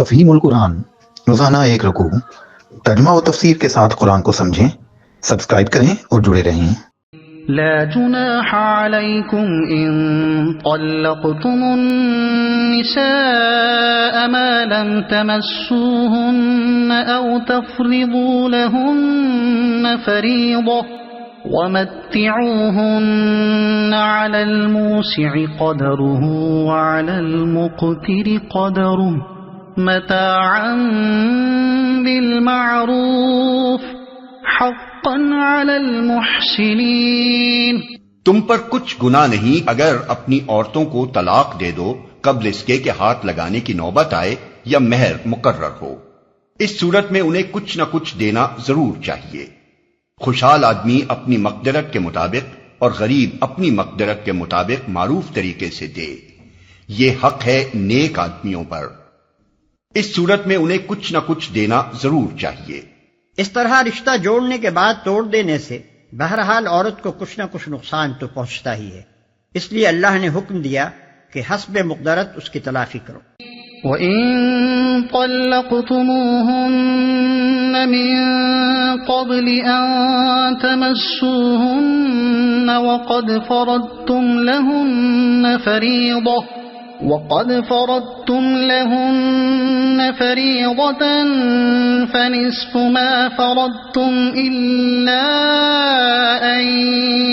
تفہیم القرآن، روزانہ ایک رکوع، ترجمہ و تفسیر کے ساتھ قرآن کو سمجھیں۔ سبسکرائب کریں اور جڑے رہیں۔ لا جناح عليكم إن طلقتم النساء ما لم تمسوهن أو تفرضوا لهن فريضة ومتعوهن على الموسع قدره وعلى المقتر قدره متاعا بالمعروف حقا علی المحسنین۔ تم پر کچھ گناہ نہیں اگر اپنی عورتوں کو طلاق دے دو قبل اس کے کہ ہاتھ لگانے کی نوبت آئے یا مہر مقرر ہو۔ اس صورت میں انہیں کچھ نہ کچھ دینا ضرور چاہیے۔ خوشحال آدمی اپنی مقدرت کے مطابق اور غریب اپنی مقدرت کے مطابق معروف طریقے سے دے، یہ حق ہے نیک آدمیوں پر۔ اس صورت میں انہیں کچھ نہ کچھ دینا ضرور چاہیے۔ اس طرح رشتہ جوڑنے کے بعد توڑ دینے سے بہرحال عورت کو کچھ نہ کچھ نقصان تو پہنچتا ہی ہے، اس لیے اللہ نے حکم دیا کہ حسب مقدرت اس کی تلافی کرو۔ وَإِن طَلَّقْتُمُوهُنَّ مِن قَبْلِ أَن تَمَسُّوهُنَّ وَقَدْ فَرَضْتُمْ لَهُنَّ فَرِيضَةً فَنِصْفُ مَا فَرَضْتُمْ إِلَّا أَن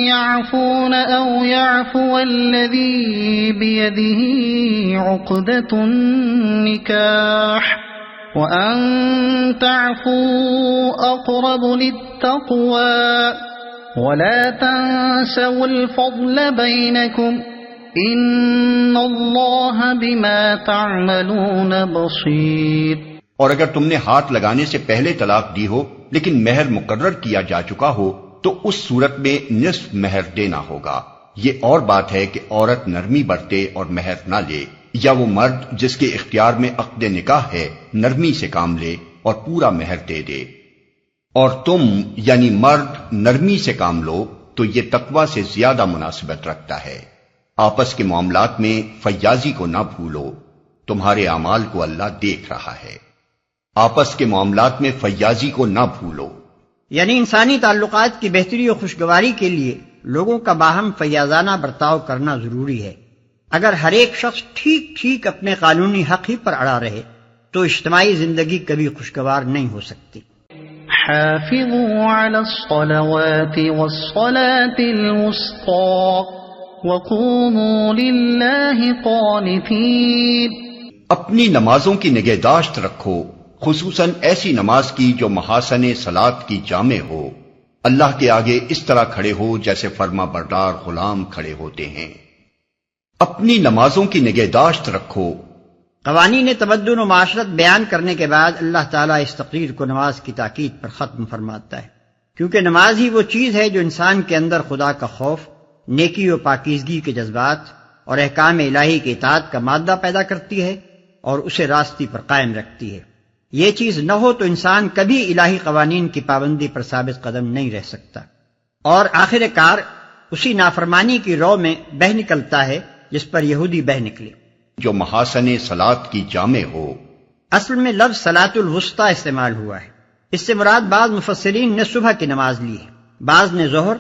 يَعْفُونَ أَوْ يَعْفُوَ الَّذِي بِيَدِهِ عُقْدَةُ النِّكَاحِ وَأَن تَعْفُوا أَقْرَبُ لِلتَّقْوَى وَلَا تَنسَوُا الْفَضْلَ بَيْنَكُمْ ان اللہ بما تعملون بصیر۔ اور اگر تم نے ہاتھ لگانے سے پہلے طلاق دی ہو لیکن مہر مقرر کیا جا چکا ہو تو اس صورت میں نصف مہر دینا ہوگا۔ یہ اور بات ہے کہ عورت نرمی برتے اور مہر نہ لے، یا وہ مرد جس کے اختیار میں عقد نکاح ہے نرمی سے کام لے اور پورا مہر دے دے۔ اور تم یعنی مرد نرمی سے کام لو تو یہ تقوی سے زیادہ مناسبت رکھتا ہے۔ آپس کے معاملات میں فیاضی کو نہ بھولو، تمہارے اعمال کو اللہ دیکھ رہا ہے۔ آپس کے معاملات میں فیاضی کو نہ بھولو، یعنی انسانی تعلقات کی بہتری و خوشگواری کے لیے لوگوں کا باہم فیاضانہ برتاؤ کرنا ضروری ہے۔ اگر ہر ایک شخص ٹھیک ٹھیک اپنے قانونی حق ہی پر اڑا رہے تو اجتماعی زندگی کبھی خوشگوار نہیں ہو سکتی۔ حافظوا علی الصلوات والصلاة الوسطى وَقُومُوا لِلَّهِ قَانِتِينَ۔ اپنی نمازوں کی نگہداشت رکھو، خصوصاً ایسی نماز کی جو محاسن صلاۃ کی جامع ہو۔ اللہ کے آگے اس طرح کھڑے ہو جیسے فرما بردار غلام کھڑے ہوتے ہیں۔ اپنی نمازوں کی نگہداشت رکھو۔ قوانین تمدن و معاشرت بیان کرنے کے بعد اللہ تعالیٰ اس تقریر کو نماز کی تاکید پر ختم فرماتا ہے، کیونکہ نماز ہی وہ چیز ہے جو انسان کے اندر خدا کا خوف، نیکی و پاکیزگی کے جذبات اور احکام الہی کے اطاعت کا مادہ پیدا کرتی ہے اور اسے راستی پر قائم رکھتی ہے۔ یہ چیز نہ ہو تو انسان کبھی الہی قوانین کی پابندی پر ثابت قدم نہیں رہ سکتا، اور آخر کار اسی نافرمانی کی رو میں بہہ نکلتا ہے جس پر یہودی بہہ نکلے۔ جو محاسن صلاۃ کی جامع ہو۔ اصل میں لفظ صلاۃ الوسطیٰ استعمال ہوا ہے، اس سے مراد بعض مفسرین نے صبح کی نماز لی ہے، بعض نے ظہر،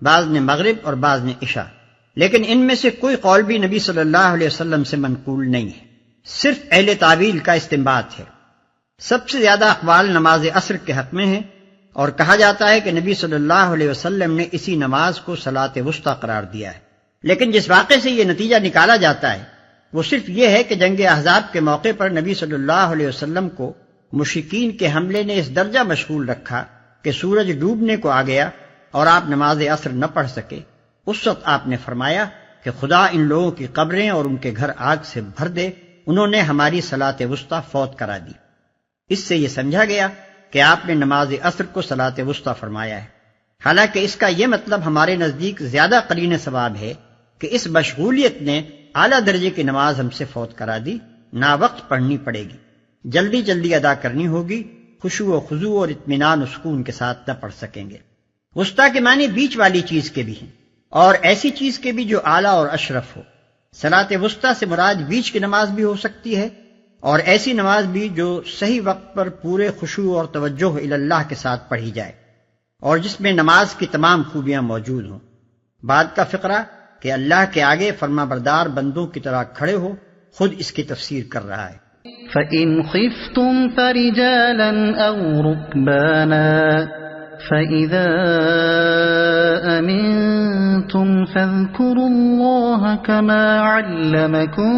بعض نے مغرب اور بعض نے عشاء، لیکن ان میں سے کوئی قول بھی نبی صلی اللہ علیہ وسلم سے منقول نہیں ہے، صرف اہل تعویل کا استنباط ہے۔ سب سے زیادہ اقوال نماز عصر کے حق میں ہیں، اور کہا جاتا ہے کہ نبی صلی اللہ علیہ وسلم نے اسی نماز کو صلاۃ وسطیٰ قرار دیا ہے، لیکن جس واقعے سے یہ نتیجہ نکالا جاتا ہے وہ صرف یہ ہے کہ جنگ احزاب کے موقع پر نبی صلی اللہ علیہ وسلم کو مشرکین کے حملے نے اس درجہ مشغول رکھا کہ سورج ڈوبنے کو آ گیا اور آپ نماز عصر نہ پڑھ سکے۔ اس وقت آپ نے فرمایا کہ خدا ان لوگوں کی قبریں اور ان کے گھر آگ سے بھر دے، انہوں نے ہماری صلاۃ وسطیٰ فوت کرا دی۔ اس سے یہ سمجھا گیا کہ آپ نے نماز عصر کو صلاۃ وسطیٰ فرمایا ہے، حالانکہ اس کا یہ مطلب ہمارے نزدیک زیادہ قرین ثواب ہے کہ اس مشغولیت نے اعلیٰ درجے کی نماز ہم سے فوت کرا دی، نا وقت پڑھنی پڑے گی، جلدی جلدی ادا کرنی ہوگی، خشوع و خضوع اور اطمینان و سکون کے ساتھ نہ پڑھ سکیں گے۔ وسطیٰ کے معنی بیچ والی چیز کے بھی ہیں، اور ایسی چیز کے بھی جو اعلیٰ اور اشرف ہو۔ صلاۃ وسطیٰ سے مراد بیچ کی نماز بھی ہو سکتی ہے اور ایسی نماز بھی جو صحیح وقت پر پورے خشوع اور توجہ الی اللہ کے ساتھ پڑھی جائے اور جس میں نماز کی تمام خوبیاں موجود ہوں۔ بعد کا فقرہ کہ اللہ کے آگے فرما بردار بندوں کی طرح کھڑے ہو خود اس کی تفسیر کر رہا ہے۔ فَإِنْ خِفْتُمْ فَرِجَالًا أَوْ رُكْبَانًا فَإِذَا أَمِنْتُمْ فَاذْكُرُوا اللَّهَ كَمَا عَلَّمَكُمْ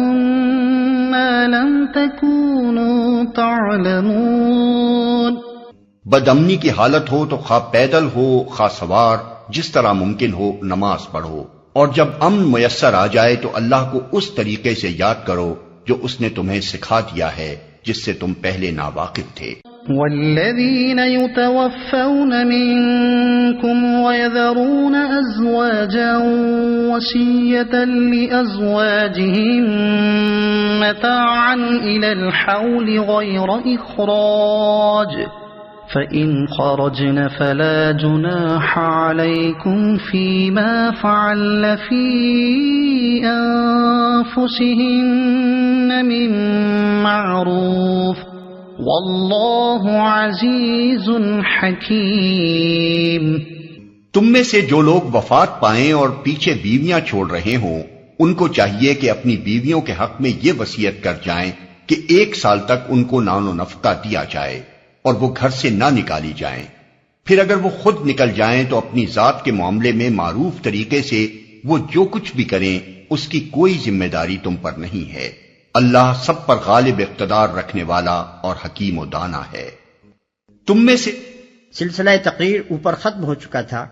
مَا لَمْ تَكُونُوا تَعْلَمُونَ۔ بدامنی کی حالت ہو تو خواہ پیدل ہو خواہ سوار، جس طرح ممکن ہو نماز پڑھو، اور جب امن میسر آ جائے تو اللہ کو اس طریقے سے یاد کرو جو اس نے تمہیں سکھا دیا ہے جس سے تم پہلے ناواقف تھے۔ والذين يتوفون منكم ويذرون أزواجا وصية لأزواجهم متاعا إلى الحول غير إخراج فإن خرجن فلا جناح عليكم فيما فعل في أنفسهن من معروف واللہ عزیز حکیم۔ تم میں سے جو لوگ وفات پائیں اور پیچھے بیویاں چھوڑ رہے ہوں، ان کو چاہیے کہ اپنی بیویوں کے حق میں یہ وصیت کر جائیں کہ 1 سال تک ان کو نان و نفقہ دیا جائے اور وہ گھر سے نہ نکالی جائیں۔ پھر اگر وہ خود نکل جائیں تو اپنی ذات کے معاملے میں معروف طریقے سے وہ جو کچھ بھی کریں اس کی کوئی ذمہ داری تم پر نہیں ہے۔ اللہ سب پر غالب اقتدار رکھنے والا اور حکیم و دانا ہے۔ تم میں سے سلسلہ تقریر اوپر ختم ہو چکا تھا،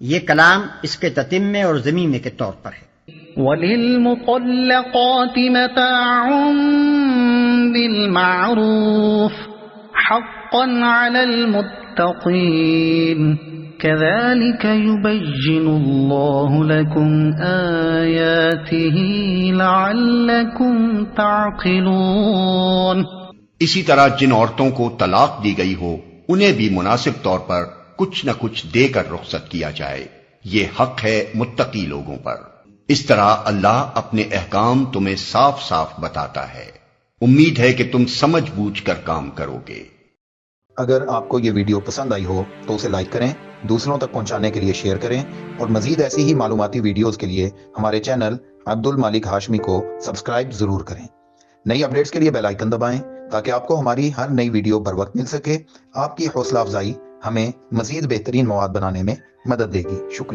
یہ کلام اس کے تتمے اور ضمیمے کے طور پر ہے۔ وَلِلْمُطَلَّقَاتِ مَتَاعٌ بِالْمَعْرُوفِ حَقًّا عَلَى الْمُتَّقِينَ كَذَلِكَ يُبَيِّنُ اللَّهُ لَكُمْ آيَاتِهِ لَعَلَّكُمْ تَعْقِلُونَ۔ اسی طرح جن عورتوں کو طلاق دی گئی ہو انہیں بھی مناسب طور پر کچھ نہ کچھ دے کر رخصت کیا جائے، یہ حق ہے متقی لوگوں پر۔ اس طرح اللہ اپنے احکام تمہیں صاف صاف بتاتا ہے۔ امید ہے کہ تم سمجھ بوجھ کر کام کرو گے۔ اگر آپ کو یہ ویڈیو پسند آئی ہو تو اسے لائک کریں، دوسروں تک پہنچانے کے لیے شیئر کریں، اور مزید ایسی ہی معلوماتی ویڈیوز کے لیے ہمارے چینل عبد المالک ہاشمی کو سبسکرائب ضرور کریں۔ نئی اپڈیٹس کے لیے بیل آئیکن دبائیں تاکہ آپ کو ہماری ہر نئی ویڈیو بر وقت مل سکے۔ آپ کی حوصلہ افزائی ہمیں مزید بہترین مواد بنانے میں مدد دے گی۔ شکریہ۔